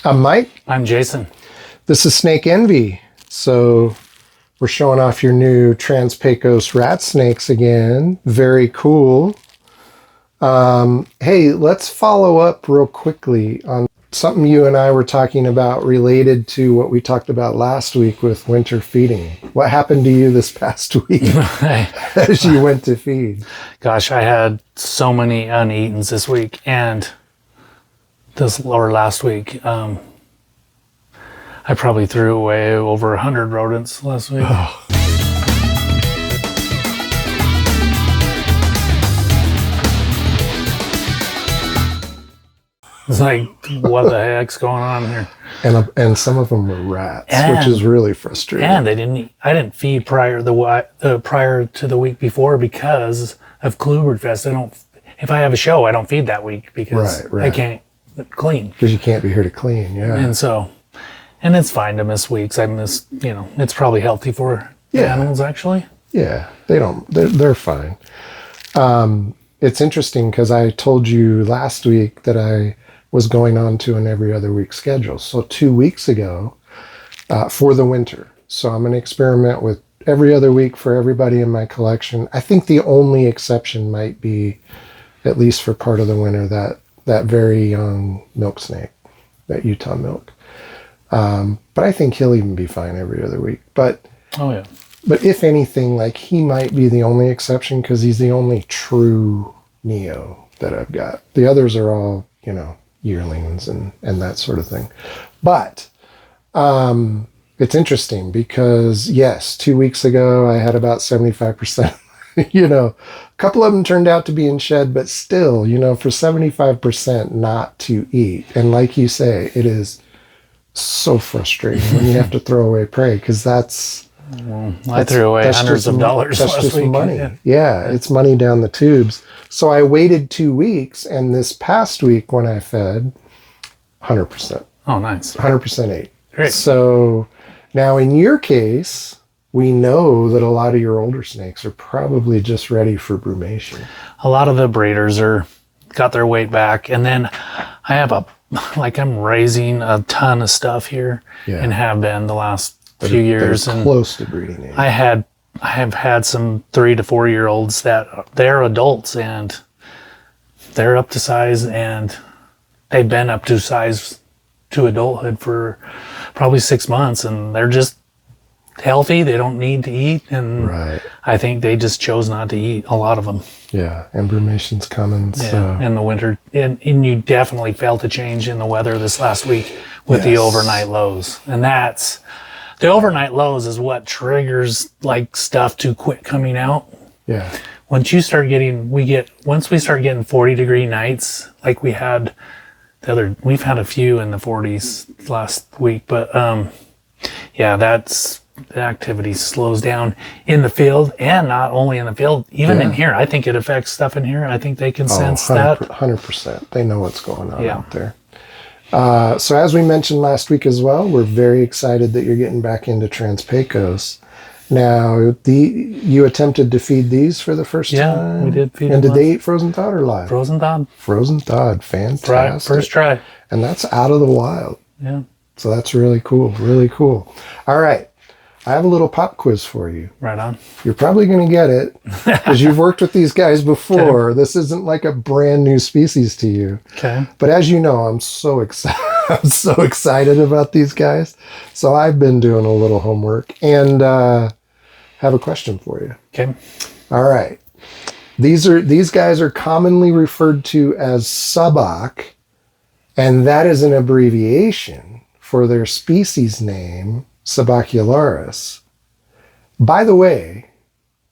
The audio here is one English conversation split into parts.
I'm Mike. I'm Jason. This is Snake Envy. So we're showing off your new Trans-Pecos rat snakes again. Very cool. Hey, let's follow up real quickly on something you and I were talking about related to what we talked about last week with winter feeding. What happened to you this past week as you went to feed? Gosh, I had so many uneatens this week and last week. I probably threw away over 100 rodents last week. Oh. It's like, what the heck's going on here? And some of them were rats, which is really frustrating. And I didn't feed prior to the week before because of Kluberfest. If I have a show, I don't feed that week because I can't clean. Because you can't be here to clean, yeah. And it's fine to miss weeks. It's probably healthy for animals actually. Yeah, they're fine. It's interesting because I told you last week that I was going on to an every other week schedule. So 2 weeks ago for the winter. So I'm going to experiment with every other week for everybody in my collection. I think the only exception might be, at least for part of the winter, that very young milk snake, that Utah milk. But I think he'll even be fine every other week. But if anything, like, he might be the only exception because he's the only true Neo that I've got. The others are all, yearlings and that sort of thing. But it's interesting because, yes, 2 weeks ago I had about 75%. A couple of them turned out to be in shed, but still, for 75% not to eat. And like you say, it is so frustrating when you have to throw away prey because I threw away hundreds of dollars last week. That's just money. Yeah, it's money down the tubes. So I waited 2 weeks, and this past week when I fed, 100%. Oh, nice. 100% ate. Great. So now in your case, we know that a lot of your older snakes are probably just ready for brumation. A lot of the breeders got their weight back, and then I have I'm raising a ton of stuff here and have been the last few years, and close to breeding age. I have had some 3 to 4 year olds that they're adults and they're up to size, and they've been up to size to adulthood for probably 6 months, and they're just healthy. They don't need to eat, and I think they just chose not to eat, a lot of them. Yeah, and brumation's coming. So. In the winter, and you definitely felt a change in the weather this last week with the overnight lows, and the overnight lows is what triggers stuff to quit coming out. Yeah. Once we start getting 40-degree nights, like we've had a few in the 40s last week, but the activity slows down in the field, and not only in the field, even in here. I think it affects stuff in here. I think they can sense 100%, that. 100%. They know what's going on out there. So as we mentioned last week as well, we're very excited that you're getting back into Trans-Pecos. Now, you attempted to feed these for the first time? Yeah, we did feed them. And did they eat frozen thawed or live? Frozen thawed. Frozen thawed. Fantastic. First try. And that's out of the wild. Yeah. So that's really cool. Really cool. All right. I have a little pop quiz for you. Right on. You're probably going to get it because you've worked with these guys before. Okay. This isn't like a brand new species to you. Okay. But as you know, I'm so excited. I'm so excited about these guys. So I've been doing a little homework and have a question for you. Okay. All right. These guys are commonly referred to as sabak, and that is an abbreviation for their species name, Sabacularis. By the way,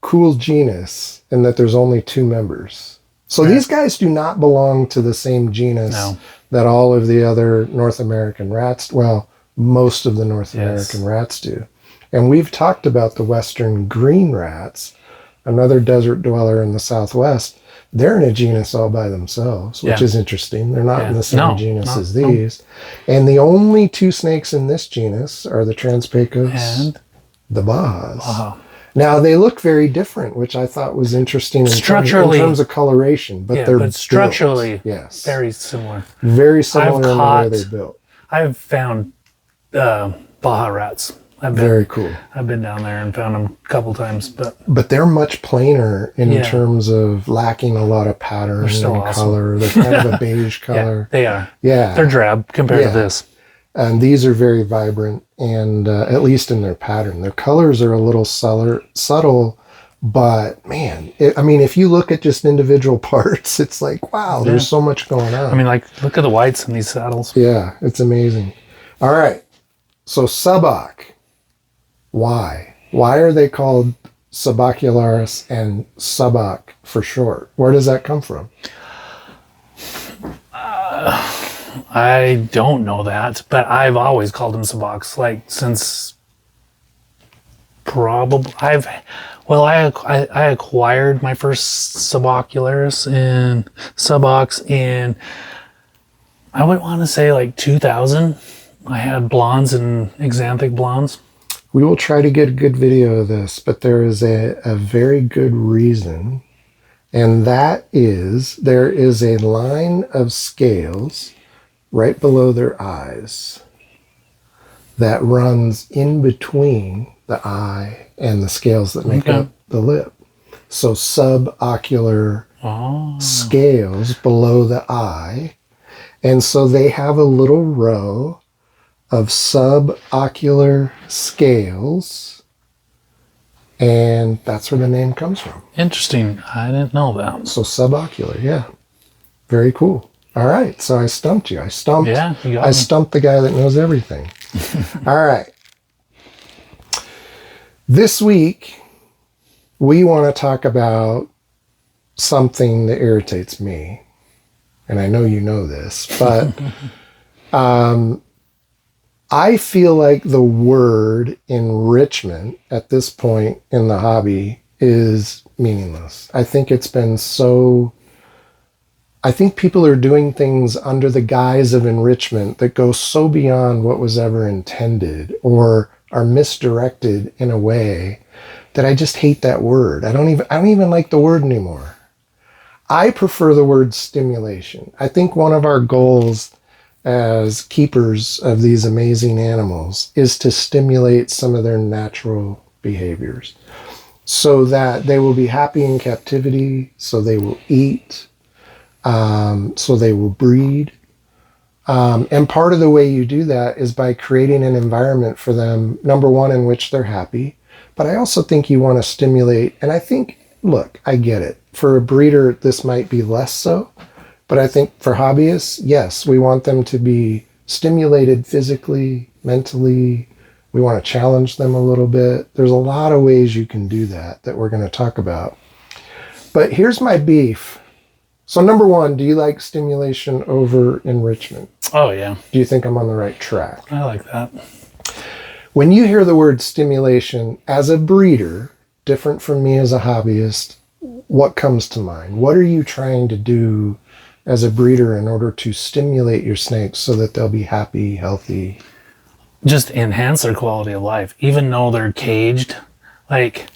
cool genus in that there's only 2 members. So these guys do not belong to the same genus that all of the other North American rats, most of the North American rats do. And we've talked about the Western green rats, another desert dweller in the Southwest. They're in a genus all by themselves, which is interesting. They're not in the same genus as these. And the only 2 snakes in this genus are the Trans-Pecos and the Bahas. Now, they look very different, which I thought was interesting in terms of coloration. But they're structurally built. very similar. Very similar in the way they're built. I've found Baja rats. Very cool. I've been down there and found them a couple times, But they're much plainer in Yeah. terms of lacking a lot of pattern They're so and awesome. color. They're kind of a beige color. they are. Yeah. They're drab compared Yeah. to this. And these are very vibrant, and at least in their pattern. Their colors are a little subtle, but man, if you look at just individual parts, it's like, wow, there's so much going on. I mean, like, look at the whites in these saddles. Yeah, it's amazing. All right. So suboc. Why? Why are they called subocularis and suboc for short? Where does that come from? I don't know that, but I've always called them subocs, like since probably I acquired my first subocularis in subocs in, I would want to say like 2000. I had blondes and xanthic blondes. We will try to get a good video of this, but there is a very good reason, and that is there is a line of scales right below their eyes that runs in between the eye and the scales that make up the lip. So subocular scales below the eye. And so they have a little row of subocular scales, and that's where the name comes from. Interesting. I didn't know that. So subocular, yeah. Very cool. All right, so I stumped you. I stumped You got me. stumped the guy that knows everything. All right. This week, we want to talk about something that irritates me. And I know you know this, but I feel like the word enrichment at this point in the hobby is meaningless. I think people are doing things under the guise of enrichment that go so beyond what was ever intended or are misdirected in a way that I just hate that word. I don't even like the word anymore. I prefer the word stimulation. I think one of our goals as keepers of these amazing animals is to stimulate some of their natural behaviors so that they will be happy in captivity, so they will eat, so they will breed. And part of the way you do that is by creating an environment for them, number one, in which they're happy. But I also think you want to stimulate, and I think, look, I get it. For a breeder, this might be less so. But I think for hobbyists, yes, we want them to be stimulated physically, mentally. We want to challenge them a little bit. There's a lot of ways you can do that we're going to talk about. But here's my beef. So number one, do you like stimulation over enrichment? Oh, yeah. Do you think I'm on the right track? I like that. When you hear the word stimulation as a breeder, different from me as a hobbyist, what comes to mind? What are you trying to do as a breeder in order to stimulate your snakes so that they'll be happy, healthy? Just enhance their quality of life, even though they're caged. Like,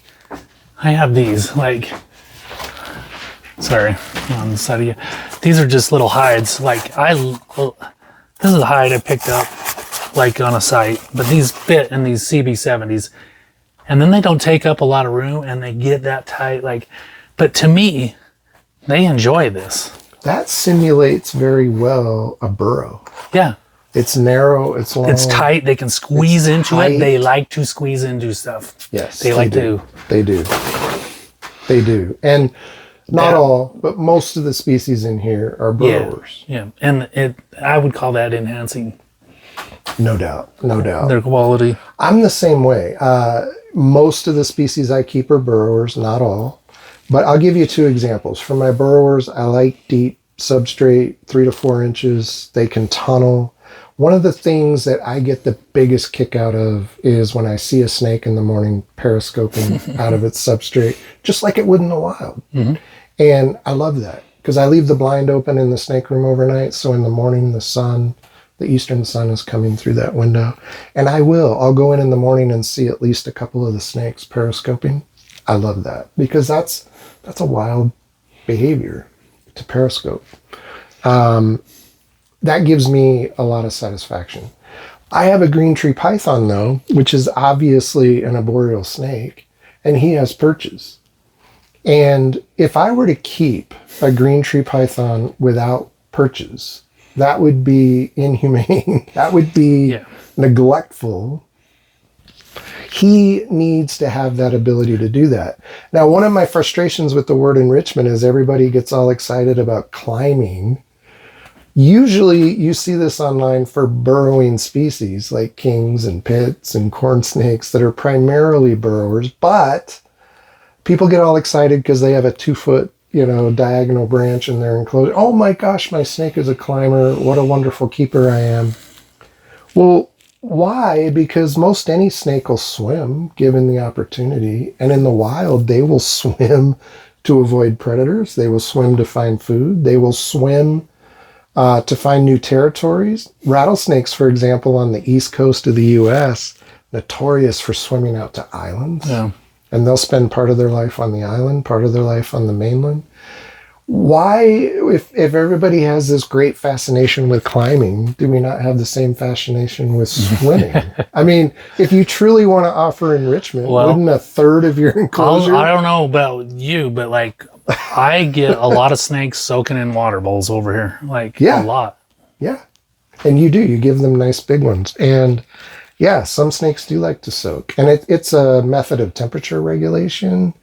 I have these, like, sorry, on the side of you. These are just little hides. Like, this is a hide I picked up, like, on a site, but these fit in these CB70s. And then they don't take up a lot of room and they get that tight, like, but to me, they enjoy this. That simulates very well a burrow. Yeah. It's narrow, it's long. It's tight. They can squeeze into tight. it. They like to squeeze into stuff. Yes. They like to. They do. They do. And not all, but most of the species in here are burrowers. Yeah. And I would call that enhancing No doubt. No doubt. their quality. I'm the same way. Most of the species I keep are burrowers, not all. But I'll give you two examples. For my burrowers, I like deep substrate, 3 to 4 inches. They can tunnel. One of the things that I get the biggest kick out of is when I see a snake in the morning periscoping out of its substrate, just like it would in the wild. Mm-hmm. And I love that because I leave the blind open in the snake room overnight. So in the morning, the eastern sun is coming through that window. And I'll go in the morning and see at least a couple of the snakes periscoping. I love that because that's a wild behavior to periscope. that gives me a lot of satisfaction. I have a green tree python though, which is obviously an arboreal snake, and he has perches. And if I were to keep a green tree python without perches, that would be inhumane. That would be neglectful. He needs to have that ability to do that. Now, one of my frustrations with the word enrichment is everybody gets all excited about climbing. Usually you see this online for burrowing species like kings and pits and corn snakes that are primarily burrowers, but people get all excited because they have a 2-foot, diagonal branch in their enclosure. Oh my gosh, my snake is a climber. What a wonderful keeper I am. Well, why? Because most any snake will swim given the opportunity. And in the wild, they will swim to avoid predators. They will swim to find food. They will swim to find new territories. Rattlesnakes, for example, on the east coast of the U.S., notorious for swimming out to islands. Yeah. And they'll spend part of their life on the island, part of their life on the mainland. Why, if everybody has this great fascination with climbing, do we not have the same fascination with swimming? I mean, if you truly want to offer enrichment, wouldn't a third of your enclosure... I don't know about you, but I get a lot of snakes soaking in water bowls over here. A lot. Yeah. And you do. You give them nice big ones. And yeah, some snakes do like to soak. And it's a method of temperature regulation.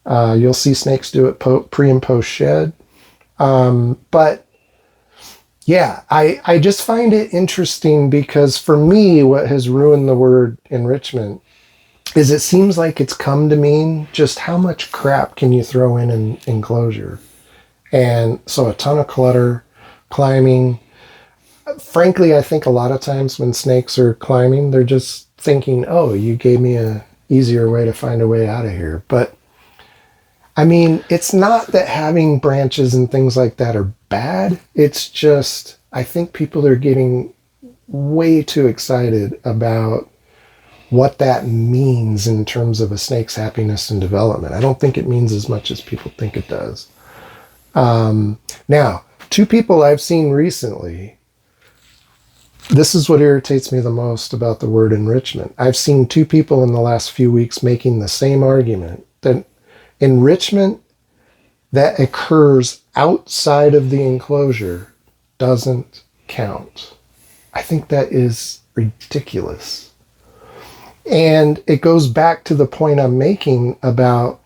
You'll see snakes do it pre and post shed. But yeah, I just find it interesting because for me, what has ruined the word enrichment is it seems like it's come to mean just how much crap can you throw in an enclosure. And so a ton of clutter, climbing. Frankly, I think a lot of times when snakes are climbing, they're just thinking, oh, you gave me a easier way to find a way out of here. But I mean, it's not that having branches and things like that are bad. It's just, I think people are getting way too excited about what that means in terms of a snake's happiness and development. I don't think it means as much as people think it does. Now, 2 people I've seen recently, this is what irritates me the most about the word enrichment. I've seen 2 people in the last few weeks making the same argument that enrichment that occurs outside of the enclosure doesn't count. I think that is ridiculous. And it goes back to the point I'm making about,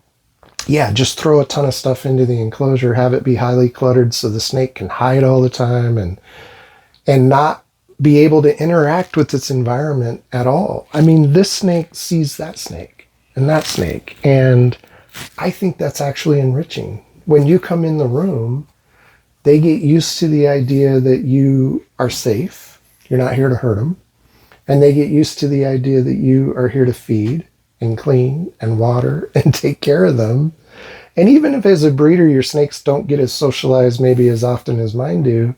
just throw a ton of stuff into the enclosure, have it be highly cluttered so the snake can hide all the time and not be able to interact with its environment at all. I mean, this snake sees that snake and that snake, and I think that's actually enriching. When you come in the room, they get used to the idea that you are safe. You're not here to hurt them. And they get used to the idea that you are here to feed and clean and water and take care of them. And even if as a breeder, your snakes don't get as socialized maybe as often as mine do,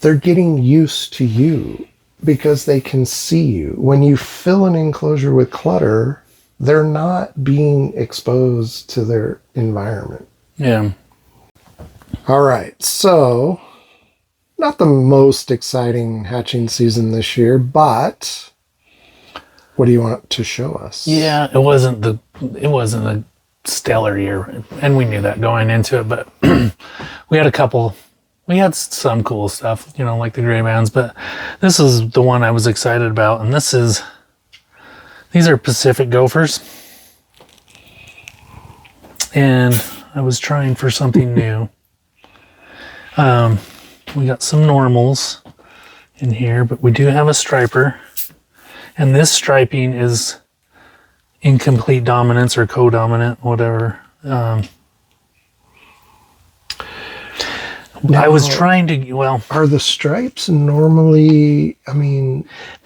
they're getting used to you because they can see you. When you fill an enclosure with clutter, they're not being exposed to their environment. Yeah. All right. So, not the most exciting hatching season this year, but what do you want to show us? Yeah, it wasn't a stellar year, and we knew that going into it, but we had some cool stuff, like the gray bands, but this is the one I was excited about, and these are Pacific Gophers. And I was trying for something new. We got some normals in here, but we do have a striper. And this striping is incomplete dominance or co-dominant, whatever. Now, I was trying to, are the stripes normally,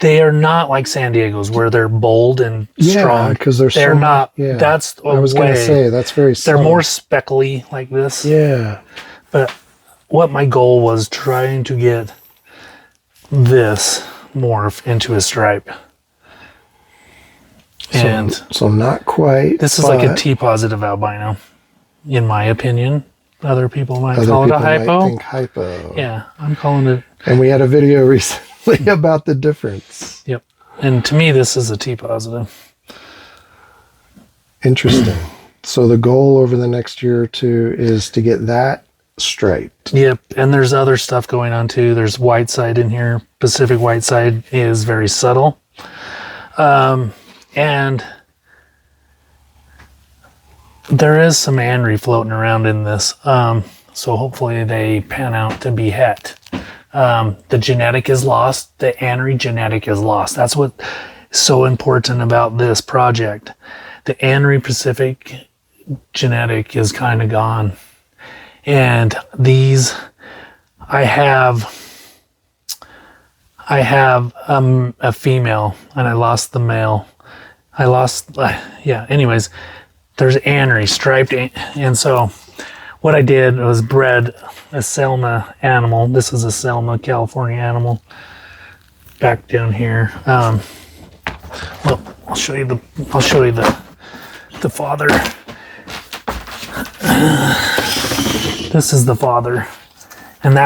they are not like San Diego's where they're bold and strong. Yeah, because they're not, that's I was going to say, that's very They're more speckly like this. Yeah. But what my goal was trying to get this morph into a stripe. And so not quite. This is like a T positive albino, in my opinion. Other people might Other call it a people might hypo. think hypo. Yeah, I'm calling it. And we had a video recently about the difference. Yep. And to me, this is a T positive. Interesting. So the goal over the next year or two is to get that striped. Yep. And there's other stuff going on too. There's white side in here. Pacific white side is very subtle. And there is some Anri floating around in this. So hopefully they pan out to be het. The genetic is lost. The Anri genetic is lost. That's what is so important about this project. The Anri Pacific genetic is kind of gone. And these, I have a female and I lost the male. Anyways, there's Anri striped. And so what I did was bred a Selma animal. This is a Selma, California animal back down here. Well, I'll show you the father. This is the father. And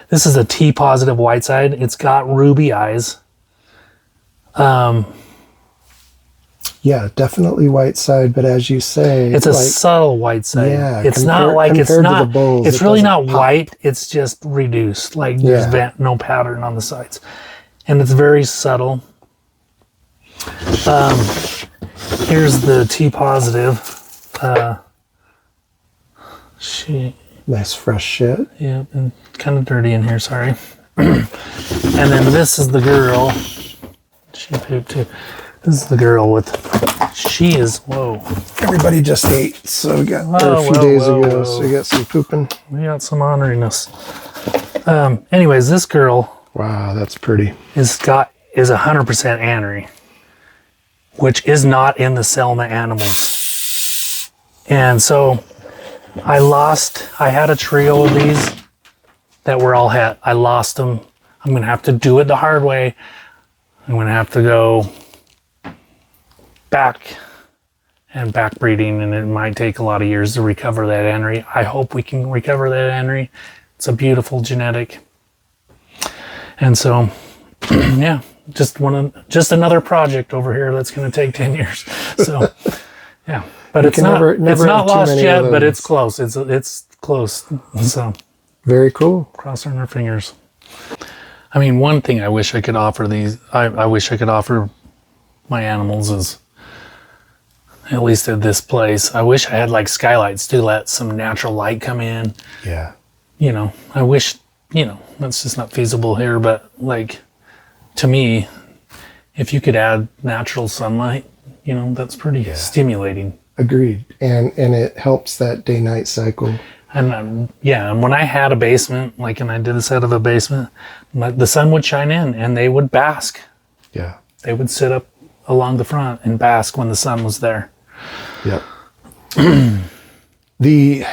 this is a T positive white side. It's got ruby eyes. Yeah, definitely white side, but as you say, it's a subtle white side. Yeah, it's really not white. It's just reduced. Like there's no pattern on the sides, and it's very subtle. Here's the T positive. Nice fresh shit. Yeah, and kind of dirty in here. Sorry. And then this is the girl. She pooped too. This is the girl she is, whoa. Everybody just ate, so we got a few days ago, so we got some pooping. We got some honoriness. Anyways, this girl. Wow, that's pretty. Is 100% Anri, which is not in the Selma animals. And so I had a trio of these that were all het. I lost them. I'm going to have to do it the hard way. I'm going to have to go back and back breeding, and it might take a lot of years to recover that Anri. I hope we can recover that Anri. It's a beautiful genetic. And so, yeah, just another project over here that's going to take 10 years. So, yeah, but it's not lost yet, but it's close. It's close. So, very cool. Crossing our fingers. I mean, one thing I wish I could offer I wish I could offer my animals is, at least at this place, I wish I had like skylights to let some natural light come in. Yeah. I wish, that's just not feasible here, but like, to me, if you could add natural sunlight, that's pretty stimulating. Agreed. And it helps that day-night cycle. And and when I had a basement, and I did this out of a basement, the sun would shine in and they would bask. Yeah. They would sit up along the front and bask when the sun was there. Yep. The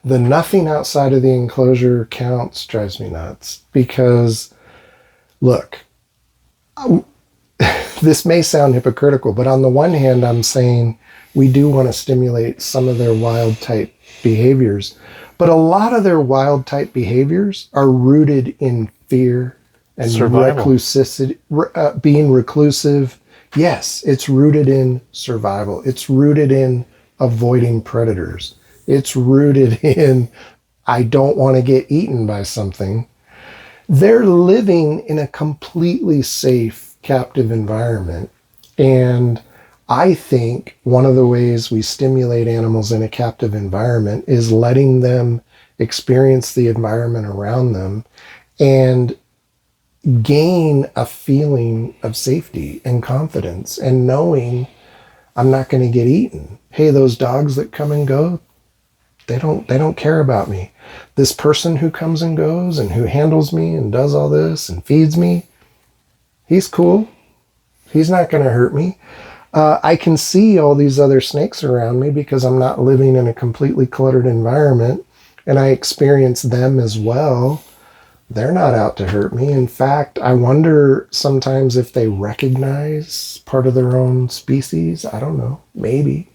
nothing outside of the enclosure counts drives me nuts because, look, this may sound hypocritical, but on the one hand, I'm saying we do want to stimulate some of their wild type behaviors, but a lot of their wild type behaviors are rooted in fear and reclusivity, being reclusive. Yes, it's rooted in survival. It's rooted in avoiding predators. It's rooted in, I don't want to get eaten by something. They're living in a completely safe, captive environment. And I think one of the ways we stimulate animals in a captive environment is letting them experience the environment around them and gain a feeling of safety and confidence and knowing I'm not going to get eaten. Hey, those dogs that come and go, they don't care about me. This person who comes and goes and who handles me and does all this and feeds me, he's cool. He's not going to hurt me. I can see all these other snakes around me because I'm not living in a completely cluttered environment, and I experience them as well. They're not out to hurt me. In fact, I wonder sometimes if they recognize part of their own species. I don't know. Maybe.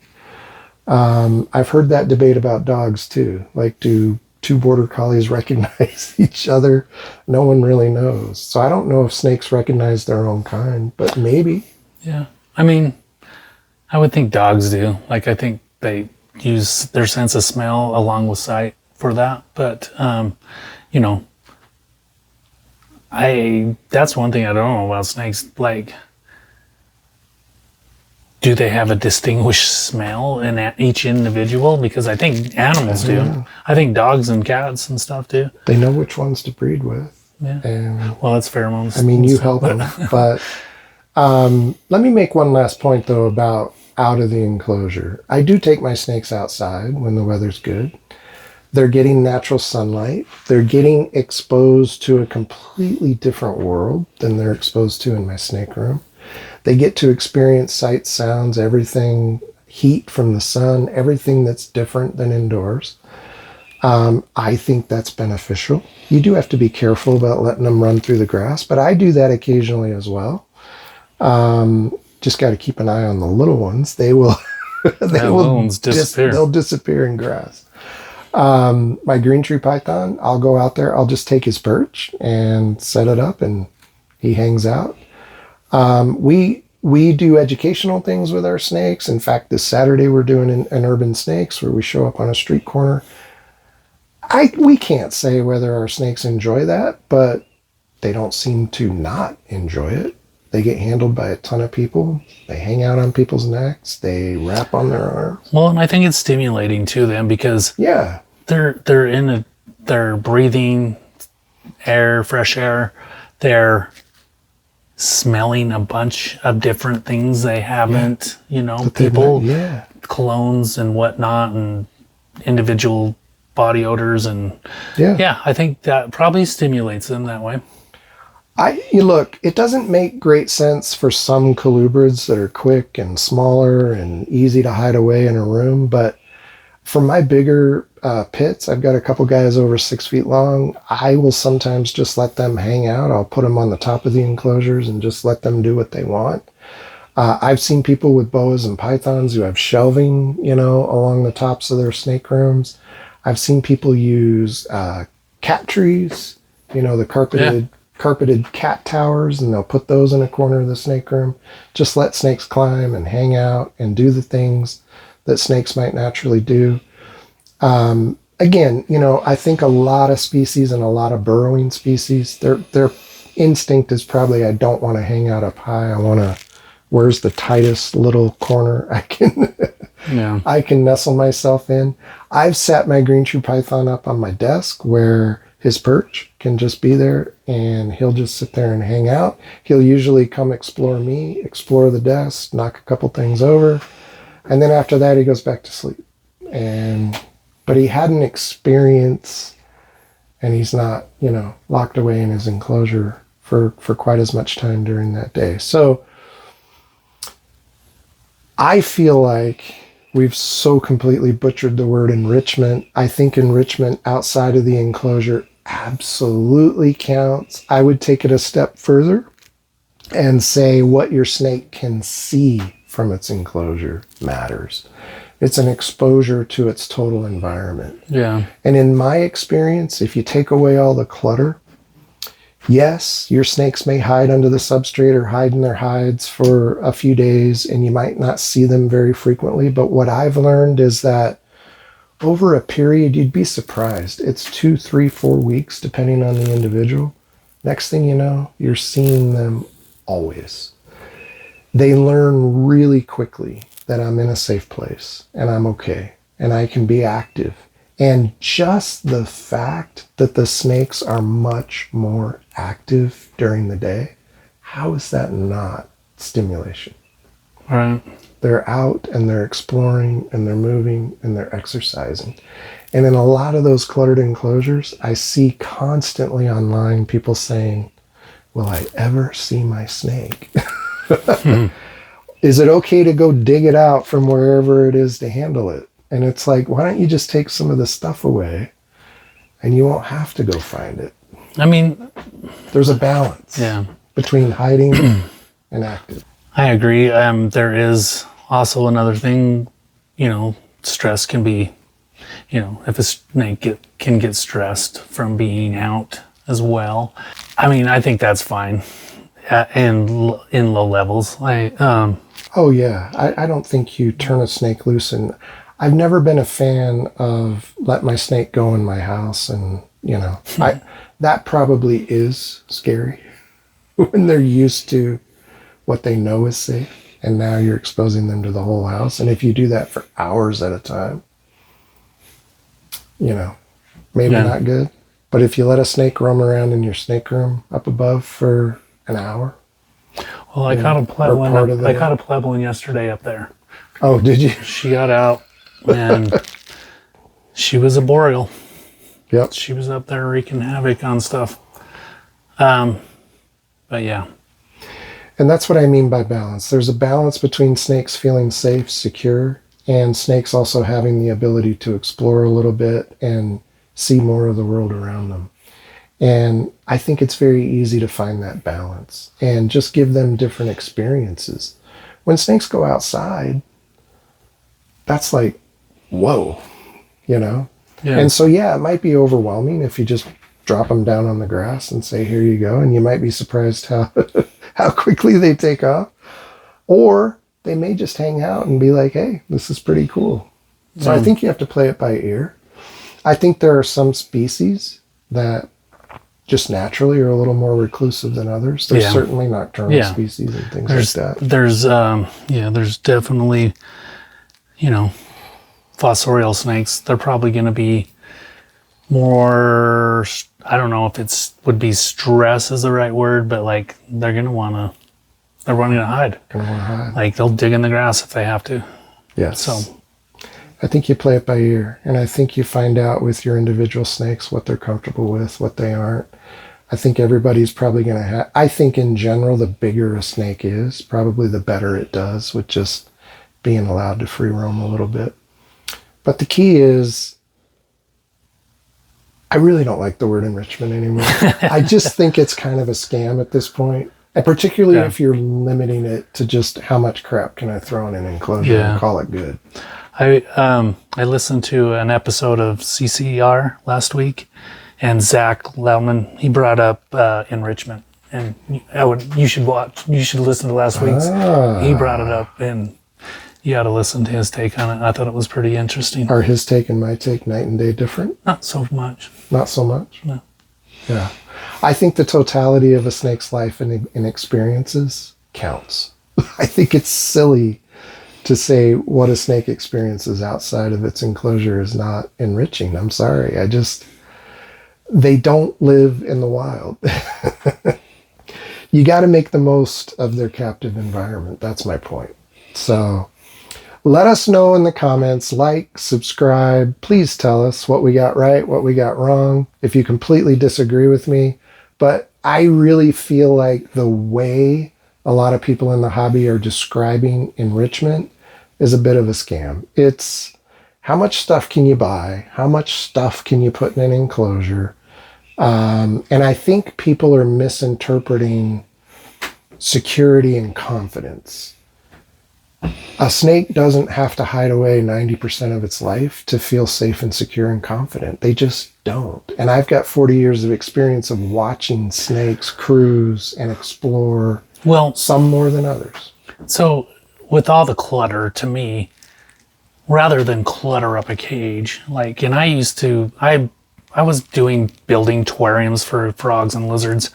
I've heard that debate about dogs too. Like, do two border collies recognize each other? No one really knows. So I don't know if snakes recognize their own kind, but maybe. Yeah. I mean, I would think dogs do. Like, I think they use their sense of smell along with sight for that. But, you know, that's one thing I don't know about snakes. Like, do they have a distinguished smell in each individual? Because I think animals do. Yeah. I think dogs and cats and stuff do. They know which ones to breed with. Yeah. And Well, that's pheromones. I mean, you help them. But let me make one last point, though, about out of the enclosure. I do take my snakes outside when the weather's good. They're getting natural sunlight. They're getting exposed to a completely different world than they're exposed to in my snake room. They get to experience sights, sounds, everything, heat from the sun, everything that's different than indoors. I think that's beneficial. You do have to be careful about letting them run through the grass, but I do that occasionally as well. Just got to keep an eye on the little ones. They will, Little ones disappear. They'll disappear in grass. My green tree python, I'll go out there. I'll just take his perch and set it up, and he hangs out. We do educational things with our snakes. In fact, this Saturday we're doing an urban snakes where we show up on a street corner. We can't say whether our snakes enjoy that, but they don't seem to not enjoy it. They get handled by a ton of people. They hang out on people's necks. They wrap on their arms. Well, and I think it's stimulating to them because Yeah. they're breathing air, fresh air. They're smelling a bunch of different things they haven't, people, Yeah. colognes and whatnot, and individual body odors, and Yeah. I think that probably stimulates them that way. Look, it doesn't make great sense for some colubrids that are quick and smaller and easy to hide away in a room, but for my bigger pits, I've got a couple guys over 6 feet long. I will sometimes just let them hang out. I'll put them on the top of the enclosures and just let them do what they want. I've seen people with boas and pythons who have shelving, along the tops of their snake rooms. I've seen people use cat trees, the carpeted cat towers, and they'll put those in a corner of the snake room. Just let snakes climb and hang out and do the things that snakes might naturally do. Again, I think a lot of species and a lot of burrowing species, their instinct is probably, I don't want to hang out up high. Where's the tightest little corner I can nestle myself in. I've sat my green tree python up on my desk where his perch can just be there, and he'll just sit there and hang out. He'll usually come explore me, explore the desk, knock a couple things over, and then after that he goes back to sleep. But he had an experience, and he's not, locked away in his enclosure for quite as much time during that day. So I feel like we've so completely butchered the word enrichment. I think enrichment outside of the enclosure absolutely counts. I would take it a step further and say what your snake can see from its enclosure matters. It's an exposure to its total environment. Yeah. And in my experience, if you take away all the clutter, yes, your snakes may hide under the substrate or hide in their hides for a few days, and you might not see them very frequently. But what I've learned is that over a period, you'd be surprised. It's 2, 3, 4 weeks, depending on the individual. Next thing you know, you're seeing them always. They learn really quickly that I'm in a safe place and I'm okay and I can be active. And just the fact that the snakes are much more active during the day, how is that not stimulation? Right. They're out and they're exploring and they're moving and they're exercising. And in a lot of those cluttered enclosures, I see constantly online people saying, will I ever see my snake? Is it okay to go dig it out from wherever it is to handle it? And it's like, why don't you just take some of the stuff away and you won't have to go find it? I mean, there's a balance between hiding and active. I agree. There is also another thing, stress can be, if a snake can get stressed from being out as well. I mean, I think that's fine and in low levels. Oh yeah, I don't think you turn a snake loose, and I've never been a fan of let my snake go in my house, and that probably is scary when they're used to what they know is safe, and now you're exposing them to the whole house. And if you do that for hours at a time, maybe not good. But if you let a snake roam around in your snake room up above for an hour. Well, I caught a plebeian. I caught a plebeian yesterday up there. Oh, did you? She got out, and she was a boreal. Yep. She was up there wreaking havoc on stuff. But yeah. And that's what I mean by balance. There's a balance between snakes feeling safe, secure, and snakes also having the ability to explore a little bit and see more of the world around them. And I think it's very easy to find that balance and just give them different experiences. When snakes go outside, that's like, whoa, Yeah. And so, it might be overwhelming if you just drop them down on the grass and say, here you go. And you might be surprised how, how quickly they take off. Or they may just hang out and be like, hey, this is pretty cool. So I think you have to play it by ear. I think there are some species that just naturally are a little more reclusive than others. There's certainly nocturnal species and things like that. There's definitely, fossorial snakes. They're probably going to be more, I don't know if would be stress is the right word, but like they're going to want to hide. Gonna want to hide. Like they'll dig in the grass if they have to. Yes. So I think you play it by ear, and I think you find out with your individual snakes what they're comfortable with, what they aren't. I think everybody's probably going to have, I think in general, the bigger a snake is, probably the better it does with just being allowed to free roam a little bit. But the key is, I really don't like the word enrichment anymore. I just think it's kind of a scam at this point. And particularly if you're limiting it to just how much crap can I throw in an enclosure and call it good. I listened to an episode of CCR last week, and Zach Lellman, he brought up enrichment, and you should listen to last week's. He brought it up, and you got to listen to his take on it. I thought it was pretty interesting. Are his take and my take night and day different? Not so much. Not so much? No. Yeah. I think the totality of a snake's life and experiences counts. I think it's silly to say what a snake experiences outside of its enclosure is not enriching. I'm sorry. They don't live in the wild. You got to make the most of their captive environment. That's my point. So let us know in the comments, like, subscribe. Please tell us what we got right, what we got wrong, if you completely disagree with me. But I really feel like the way a lot of people in the hobby are describing enrichment is a bit of a scam. It's how much stuff can you buy? How much stuff can you put in an enclosure? And I think people are misinterpreting security and confidence. A snake doesn't have to hide away 90% of its life to feel safe and secure and confident. They just don't. And I've got 40 years of experience of watching snakes cruise and explore, some more than others. So with all the clutter, to me, rather than clutter up a cage, and I was building terrariums for frogs and lizards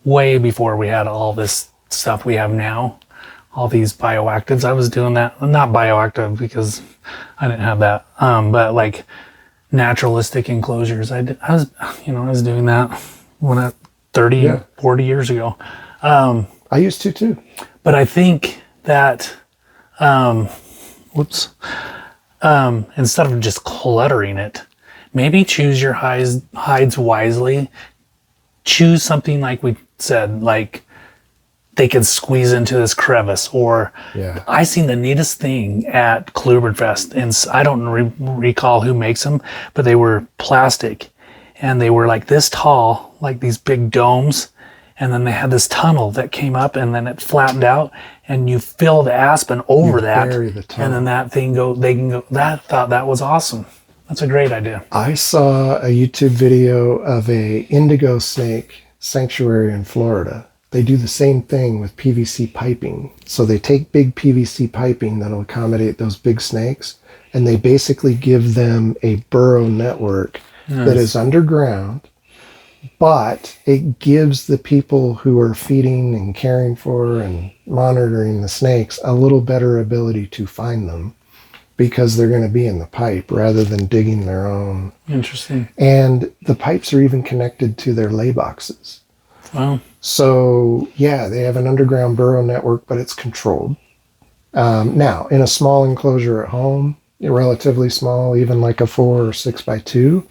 way before we had all this stuff we have now. All these bioactives. I was doing that, not bioactive because I didn't have that, but like naturalistic enclosures. I was doing that when 40 years ago. I used to too. But I think that, instead of just cluttering it, maybe choose your hides wisely. Choose something like we said, like they could squeeze into this crevice, or I seen the neatest thing at Kluberfest, and I don't recall who makes them, but they were plastic, and they were like this tall, like these big domes, and then they had this tunnel that came up, and then it flattened out, and you fill the aspen over that, bury the tunnel. and then that thing they can go. That thought that was awesome. That's a great idea. I saw a YouTube video of a indigo snake sanctuary in Florida. They do the same thing with PVC piping. So they take big PVC piping that'll accommodate those big snakes, and they basically give them a burrow network that is underground, but it gives the people who are feeding and caring for and monitoring the snakes a little better ability to find them, because they're going to be in the pipe rather than digging their own. Interesting. And the pipes are even connected to their lay boxes. Wow. So, yeah, they have an underground burrow network, but it's controlled. Now, in a small enclosure at home, relatively small, even like a 4 or 6 by 2,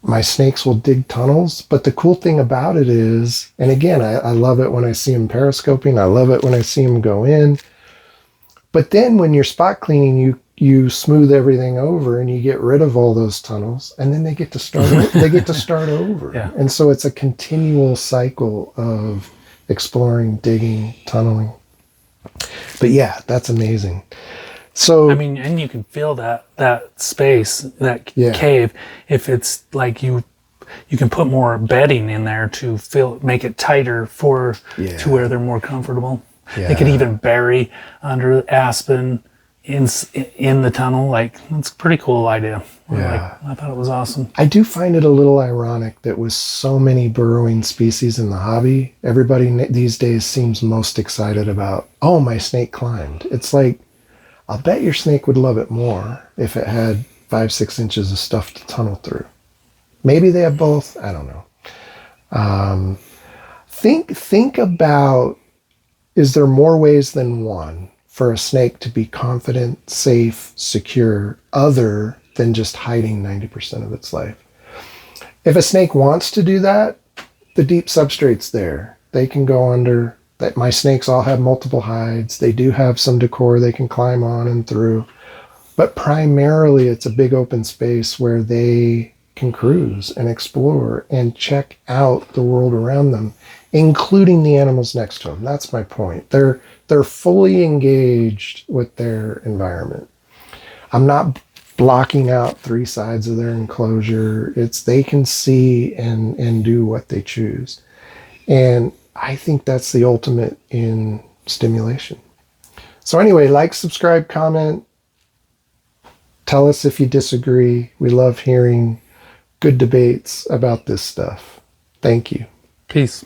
my snakes will dig tunnels. But the cool thing about it is, and again, I love it when I see them periscoping. I love it when I see them go in. But then when you're spot cleaning, you smooth everything over and you get rid of all those tunnels, and then they get to start over. Yeah. And so it's a continual cycle of exploring, digging, tunneling. But yeah, that's amazing. So I mean, and you can feel that space, that cave, if it's like you can put more bedding in there to make it tighter to where they're more comfortable. Yeah. They could even bury under aspen in the tunnel. Like, that's a pretty cool idea. Yeah. I thought it was awesome. I do find it a little ironic that with so many burrowing species in the hobby, everybody these days seems most excited about, oh, my snake climbed. It's like, I'll bet your snake would love it more if it had 5-6 inches of stuff to tunnel through. Maybe they have both. I don't know. Think about, is there more ways than one for a snake to be confident, safe, secure, other than just hiding 90% of its life? If a snake wants to do that, the deep substrate's there. They can go under. That my snakes all have multiple hides. They do have some decor they can climb on and through. But primarily it's a big open space where they can cruise and explore and check out the world around them, including the animals next to them. That's my point. They're fully engaged with their environment. I'm not blocking out 3 sides of their enclosure. It's they can see and do what they choose. And I think that's the ultimate in stimulation. So anyway, like, subscribe, comment. Tell us if you disagree. We love hearing good debates about this stuff. Thank you. Peace.